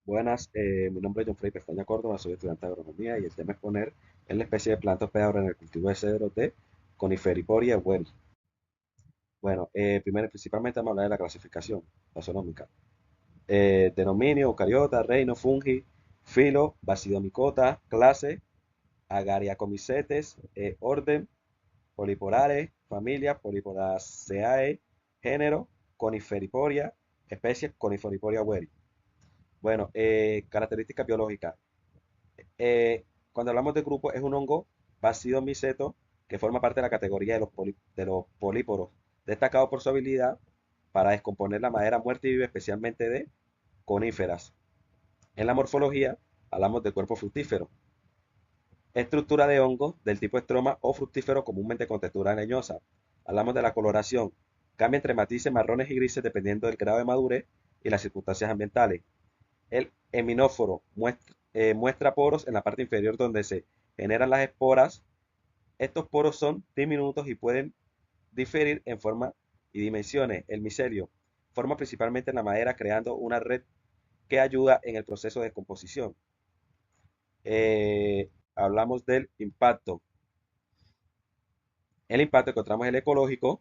Buenas, mi nombre es John Frey Pestaña Córdoba, soy estudiante de agronomía y el tema a exponer es la especie de planta hospedadora en el cultivo de cedros de Coniferiporia Weri. Bueno, principalmente vamos a hablar de la clasificación taxonómica. Denominio, eucariota, reino, fungi, filo, basidiomicota, clase, Agariacomicetes, orden, Polyporare, familia, Polyporaceae, género, Coniferiporia, especie Coniferiporia Weri. Bueno, características biológicas. Cuando hablamos de grupo, es un hongo basidomiceto que forma parte de la categoría de los políporos, destacado por su habilidad para descomponer la madera muerta y viva, especialmente de coníferas. En la morfología, hablamos de cuerpo fructífero. Estructura de hongo del tipo estroma o fructífero, comúnmente con textura leñosa. Hablamos de la coloración. Cambia entre matices marrones y grises dependiendo del grado de madurez y las circunstancias ambientales. El heminóforo muestra poros en la parte inferior donde se generan las esporas. Estos poros son diminutos y pueden diferir en forma y dimensiones. El micelio forma principalmente en la madera creando una red que ayuda en el proceso de descomposición. Hablamos del impacto. El impacto que encontramos el ecológico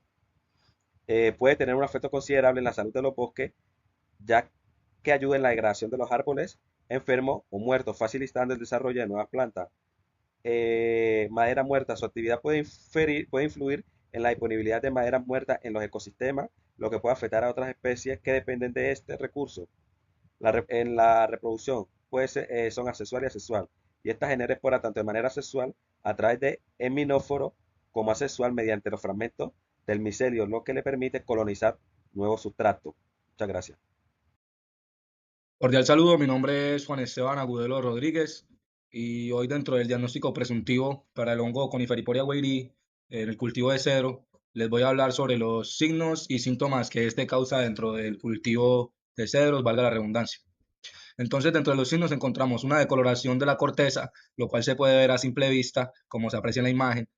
puede tener un efecto considerable en la salud de los bosques, ya que ayuda en la degradación de los árboles enfermos o muertos, facilitando el desarrollo de nuevas plantas. Madera muerta, su actividad puede influir en la disponibilidad de madera muerta en los ecosistemas, lo que puede afectar a otras especies que dependen de este recurso. En la reproducción son asexual y asexual, y esta genera esporas tanto de manera sexual a través de heminóforo como asexual mediante los fragmentos del micelio, lo que le permite colonizar nuevos sustratos. Muchas gracias. Cordial saludo, mi nombre es Juan Esteban Agudelo Rodríguez y hoy dentro del diagnóstico presuntivo para el hongo Coniferiporia weyeri en el cultivo de cedro les voy a hablar sobre los signos y síntomas que este causa dentro del cultivo de cedros, valga la redundancia. Entonces, dentro de los signos encontramos una decoloración de la corteza, lo cual se puede ver a simple vista, como se aprecia en la imagen.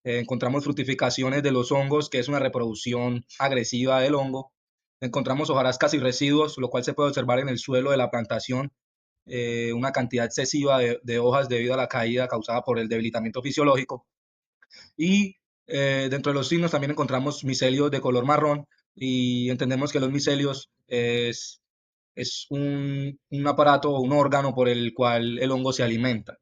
Encontramos fructificaciones de los hongos, que es una reproducción agresiva del hongo. Encontramos hojarascas y residuos, lo cual se puede observar en el suelo de la plantación, una cantidad excesiva de hojas debido a la caída causada por el debilitamiento fisiológico. Y dentro de los signos también encontramos micelios de color marrón y entendemos que los micelios es un aparato o un órgano por el cual el hongo se alimenta.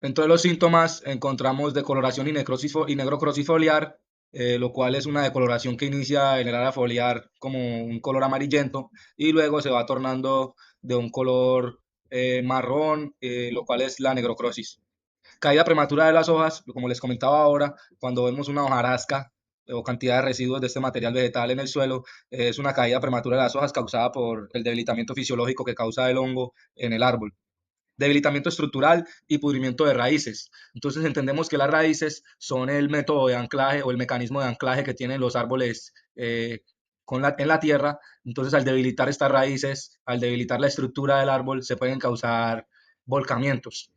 Dentro de los síntomas encontramos decoloración y necrosis y necrocrosis foliar, lo cual es una decoloración que inicia en el área foliar como un color amarillento y luego se va tornando de un color marrón, lo cual es la necrocrosis. Caída prematura de las hojas, como les comentaba ahora, cuando vemos una hojarasca o cantidad de residuos de este material vegetal en el suelo, es una caída prematura de las hojas causada por el debilitamiento fisiológico que causa el hongo en el árbol. Debilitamiento estructural y pudrimiento de raíces. Entonces entendemos que las raíces son el método de anclaje o el mecanismo de anclaje que tienen los árboles en la tierra. Entonces al debilitar estas raíces, al debilitar la estructura del árbol, se pueden causar volcamientos.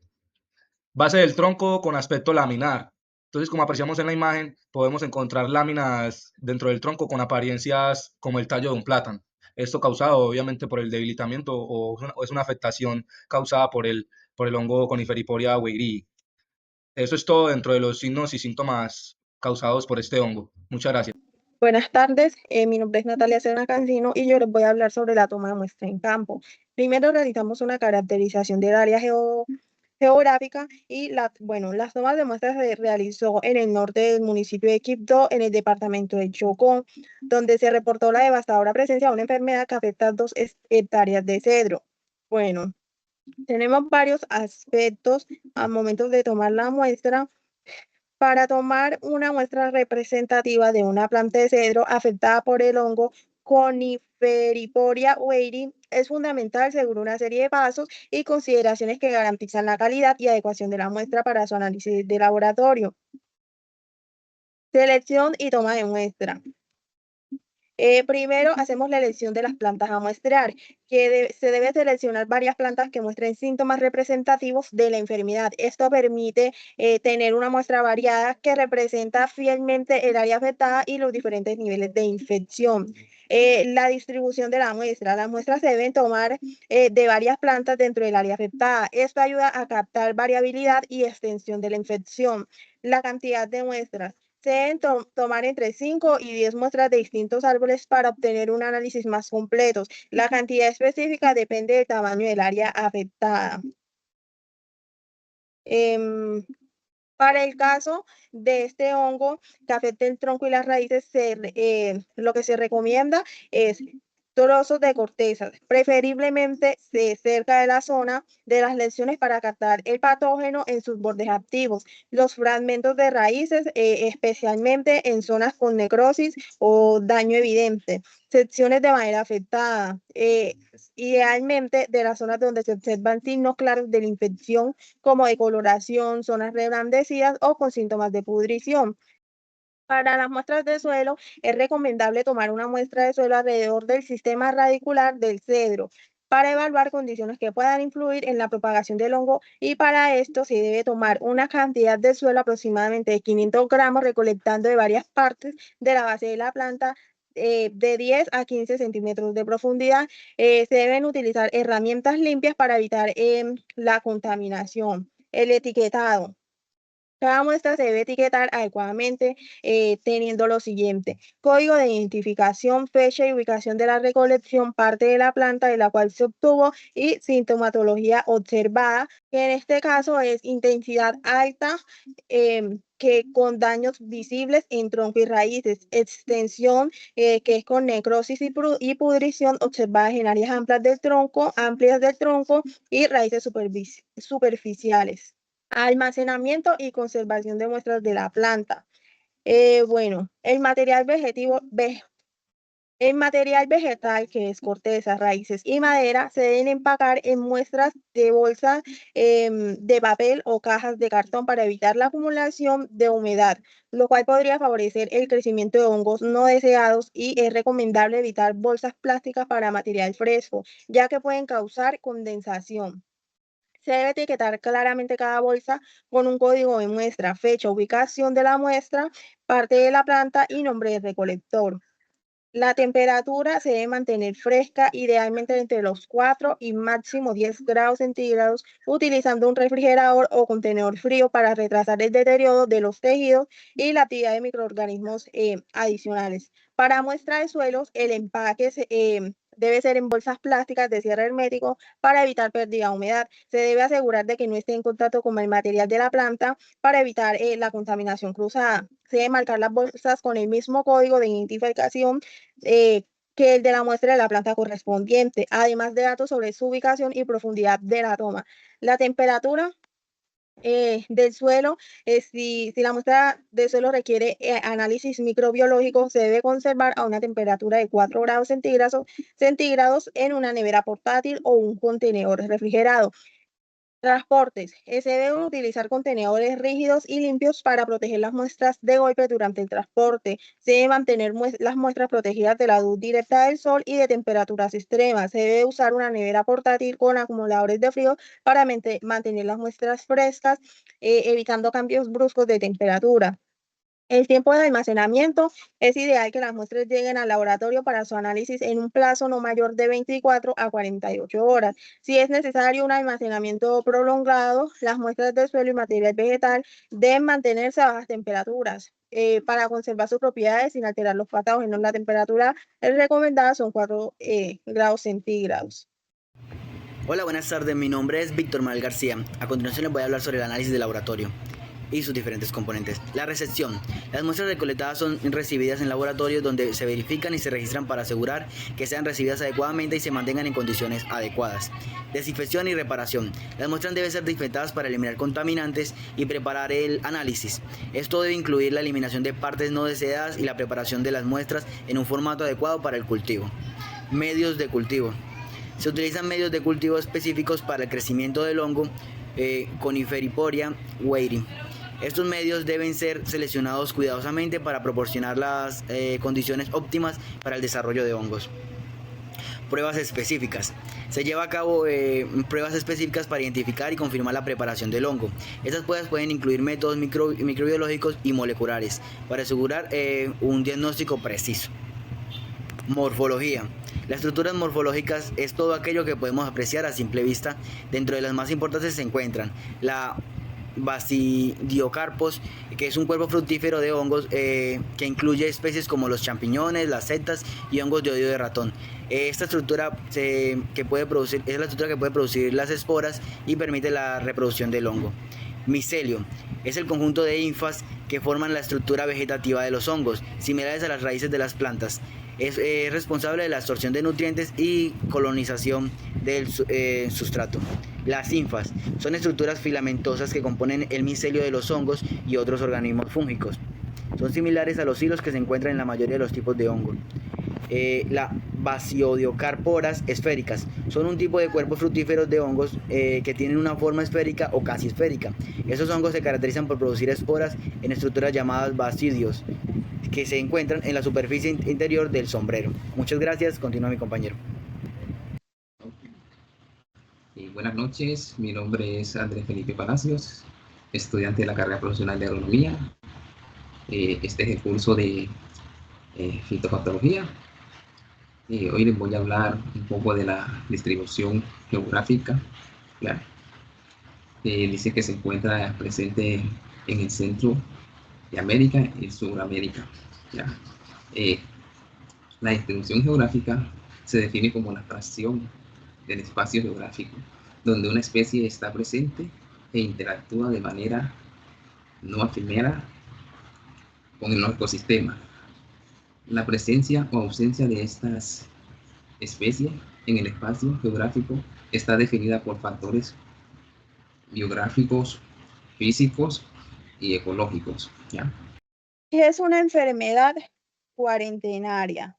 Base del tronco con aspecto laminar. Entonces, como apreciamos en la imagen, podemos encontrar láminas dentro del tronco con apariencias como el tallo de un plátano. Esto causado obviamente por el debilitamiento o es una afectación causada por el hongo Coniferiporia weyeri. Eso es todo dentro de los signos y síntomas causados por este hongo. Muchas gracias. Buenas tardes, mi nombre es Natalia Serna Cancino y yo les voy a hablar sobre la toma de muestra en campo. Primero realizamos una caracterización del área geográfica y las tomas de muestras se realizó en el norte del municipio de Quibdó, en el departamento de Chocó, donde se reportó la devastadora presencia de una enfermedad que afecta a 2 hectáreas de cedro. Bueno, tenemos varios aspectos al momento de tomar la muestra. Para tomar una muestra representativa de una planta de cedro afectada por el hongo Coniferiporia weyeri, es fundamental seguir una serie de pasos y consideraciones que garantizan la calidad y adecuación de la muestra para su análisis de laboratorio. Selección y toma de muestra. Primero hacemos la elección de las plantas a muestrear, se debe seleccionar varias plantas que muestren síntomas representativos de la enfermedad. Esto permite tener una muestra variada que representa fielmente el área afectada y los diferentes niveles de infección. La distribución de la muestra. Las muestras se deben tomar de varias plantas dentro del área afectada. Esto ayuda a captar variabilidad y extensión de la infección. La cantidad de muestras. Se deben tomar entre 5 y 10 muestras de distintos árboles para obtener un análisis más completo. La cantidad específica depende del tamaño del área afectada. Para el caso de este hongo que afecta el tronco y las raíces, lo que se recomienda es trozos de corteza, preferiblemente cerca de la zona de las lesiones para captar el patógeno en sus bordes activos. Los fragmentos de raíces, especialmente en zonas con necrosis o daño evidente. Secciones de madera afectada, idealmente de las zonas donde se observan signos claros de la infección, como decoloración, zonas reblandecidas o con síntomas de pudrición. Para las muestras de suelo, es recomendable tomar una muestra de suelo alrededor del sistema radicular del cedro para evaluar condiciones que puedan influir en la propagación del hongo, y para esto se debe tomar una cantidad de suelo aproximadamente de 500 gramos, recolectando de varias partes de la base de la planta, de 10 a 15 centímetros de profundidad. Se deben utilizar herramientas limpias para evitar la contaminación. El etiquetado. Cada muestra se debe etiquetar adecuadamente, teniendo lo siguiente: código de identificación, fecha y ubicación de la recolección, parte de la planta de la cual se obtuvo y sintomatología observada, que en este caso es intensidad alta, que con daños visibles en tronco y raíces, extensión, que es con necrosis y pudrición observadas en áreas amplias del tronco y raíces superficiales. Almacenamiento y conservación de muestras de la planta. Bueno, el material vegetal, que es corteza, raíces y madera, se deben empacar en muestras de bolsas de papel o cajas de cartón para evitar la acumulación de humedad, lo cual podría favorecer el crecimiento de hongos no deseados, y es recomendable evitar bolsas plásticas para material fresco, ya que pueden causar condensación. Se debe etiquetar claramente cada bolsa con un código de muestra, fecha, ubicación de la muestra, parte de la planta y nombre del recolector. La temperatura se debe mantener fresca, idealmente entre los 4 y máximo 10 grados centígrados, utilizando un refrigerador o contenedor frío para retrasar el deterioro de los tejidos y la actividad de microorganismos adicionales. Para muestra de suelos, el empaque debe ser en bolsas plásticas de cierre hermético para evitar pérdida de humedad. Se debe asegurar de que no esté en contacto con el material de la planta para evitar la contaminación cruzada. Se debe marcar las bolsas con el mismo código de identificación que el de la muestra de la planta correspondiente, además de datos sobre su ubicación y profundidad de la toma. La temperatura del suelo, si la muestra de suelo requiere análisis microbiológico, se debe conservar a una temperatura de 4 grados centígrados en una nevera portátil o un contenedor refrigerado. Transportes. Se deben utilizar contenedores rígidos y limpios para proteger las muestras de golpe durante el transporte. Se deben mantener las muestras protegidas de la luz directa del sol y de temperaturas extremas. Se debe usar una nevera portátil con acumuladores de frío para mantener las muestras frescas, evitando cambios bruscos de temperatura. El tiempo de almacenamiento. Es ideal que las muestras lleguen al laboratorio para su análisis en un plazo no mayor de 24 a 48 horas. Si es necesario un almacenamiento prolongado, las muestras de suelo y material vegetal deben mantenerse a bajas temperaturas para conservar sus propiedades sin alterar los patógenos. La temperatura recomendada son 4 grados centígrados. Hola, buenas tardes. Mi nombre es Víctor Manuel García. A continuación les voy a hablar sobre el análisis de laboratorio y sus diferentes componentes. La recepción. Las muestras recolectadas son recibidas en laboratorios donde se verifican y se registran para asegurar que sean recibidas adecuadamente y se mantengan en condiciones adecuadas. Desinfección y reparación. Las muestras deben ser desinfectadas para eliminar contaminantes y preparar el análisis. Esto debe incluir la eliminación de partes no deseadas y la preparación de las muestras en un formato adecuado para el cultivo. Medios de cultivo. Se utilizan medios de cultivo específicos para el crecimiento del hongo Coniferiporia weyeri. Estos medios deben ser seleccionados cuidadosamente para proporcionar las condiciones óptimas para el desarrollo de hongos. Pruebas específicas. Se lleva a cabo pruebas específicas para identificar y confirmar la preparación del hongo. Estas pruebas pueden incluir métodos microbiológicos y moleculares para asegurar un diagnóstico preciso. Morfología. Las estructuras morfológicas es todo aquello que podemos apreciar a simple vista. Dentro de las más importantes se encuentran la Basidiocarpos, que es un cuerpo fructífero de hongos que incluye especies como los champiñones, las setas y hongos de oído de ratón. Esta estructura es la estructura que puede producir las esporas y permite la reproducción del hongo. Micelio es el conjunto de hifas que forman la estructura vegetativa de los hongos, similares a las raíces de las plantas. Es responsable de la absorción de nutrientes y colonización del sustrato. Las hifas son estructuras filamentosas que componen el micelio de los hongos y otros organismos fúngicos. Son similares a los hilos que se encuentran en la mayoría de los tipos de hongos. Las Basidiocárporas esféricas son un tipo de cuerpos fructíferos de hongos que tienen una forma esférica o casi esférica. Estos hongos se caracterizan por producir esporas en estructuras llamadas basidios, que se encuentran en la superficie interior del sombrero. Muchas gracias, continúa mi compañero. Buenas noches, mi nombre es Andrés Felipe Palacios, estudiante de la carrera profesional de agronomía. Este es el curso de fitopatología. Hoy les voy a hablar un poco de la distribución geográfica. Claro. Dice que se encuentra presente en el centro de América y Sudamérica. La distribución geográfica se define como la fracción del espacio geográfico donde una especie está presente e interactúa de manera no efímera con el ecosistema. La presencia o ausencia de estas especies en el espacio geográfico está definida por factores biográficos, físicos y ecológicos. ¿Qué es una enfermedad cuarentenaria?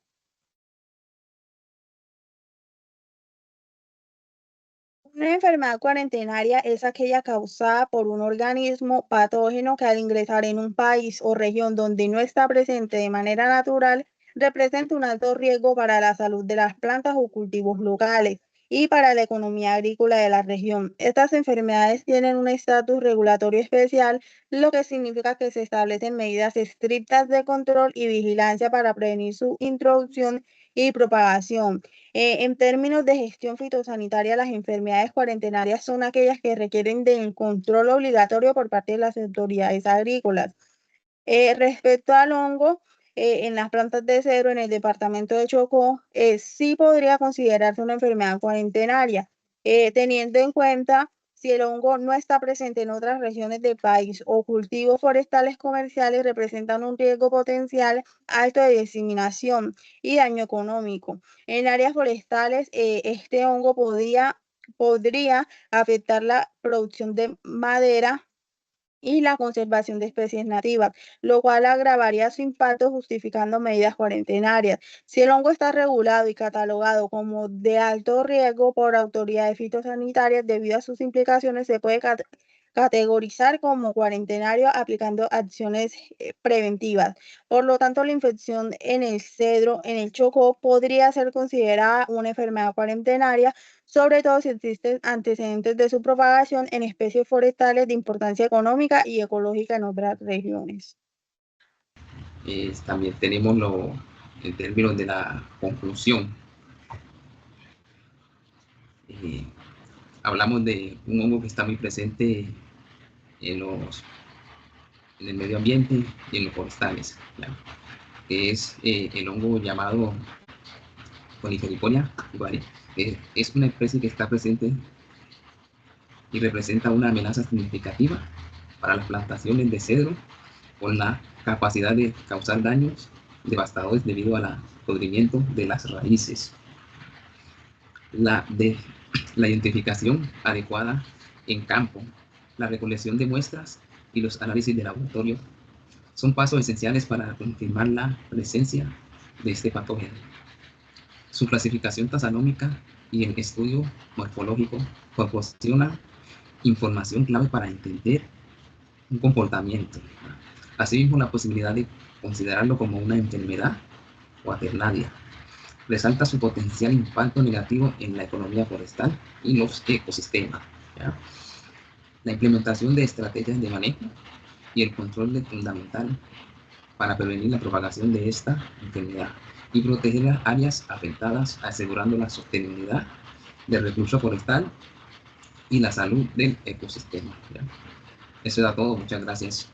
Una enfermedad cuarentenaria es aquella causada por un organismo patógeno que al ingresar en un país o región donde no está presente de manera natural, representa un alto riesgo para la salud de las plantas o cultivos locales y para la economía agrícola de la región. Estas enfermedades tienen un estatus regulatorio especial, lo que significa que se establecen medidas estrictas de control y vigilancia para prevenir su introducción y propagación. En términos de gestión fitosanitaria, las enfermedades cuarentenarias son aquellas que requieren de un control obligatorio por parte de las autoridades agrícolas. Respecto al hongo, en las plantas de cedro en el departamento de Chocó, sí podría considerarse una enfermedad cuarentenaria, teniendo en cuenta si el hongo no está presente en otras regiones del país o cultivos forestales comerciales representan un riesgo potencial alto de diseminación y daño económico. En áreas forestales, este hongo podría afectar la producción de madera y la conservación de especies nativas, lo cual agravaría su impacto justificando medidas cuarentenarias. Si el hongo está regulado y catalogado como de alto riesgo por autoridades fitosanitarias debido a sus implicaciones, se puede categorizar como cuarentenario aplicando acciones preventivas. Por lo tanto, la infección en el cedro, en el Chocó, podría ser considerada una enfermedad cuarentenaria, sobre todo si existen antecedentes de su propagación en especies forestales de importancia económica y ecológica en otras regiones. También tenemos en términos de la conclusión. Hablamos de un hongo que está muy presente en el medio ambiente y en los forestales, que es el hongo llamado Coniferiporia guari. Es una especie que está presente y representa una amenaza significativa para las plantaciones de cedro con la capacidad de causar daños devastadores debido al podrimiento de las raíces. La identificación adecuada en campo, la recolección de muestras y los análisis de laboratorio son pasos esenciales para confirmar la presencia de este patógeno. Su clasificación taxonómica y el estudio morfológico proporcionan información clave para entender un comportamiento. Asimismo, la posibilidad de considerarlo como una enfermedad o aternaria. Resalta su potencial impacto negativo en la economía forestal y los ecosistemas. ¿Ya? La implementación de estrategias de manejo y el control es fundamental para prevenir la propagación de esta enfermedad y proteger las áreas afectadas, asegurando la sostenibilidad del recurso forestal y la salud del ecosistema. ¿Ya? Eso era todo, muchas gracias.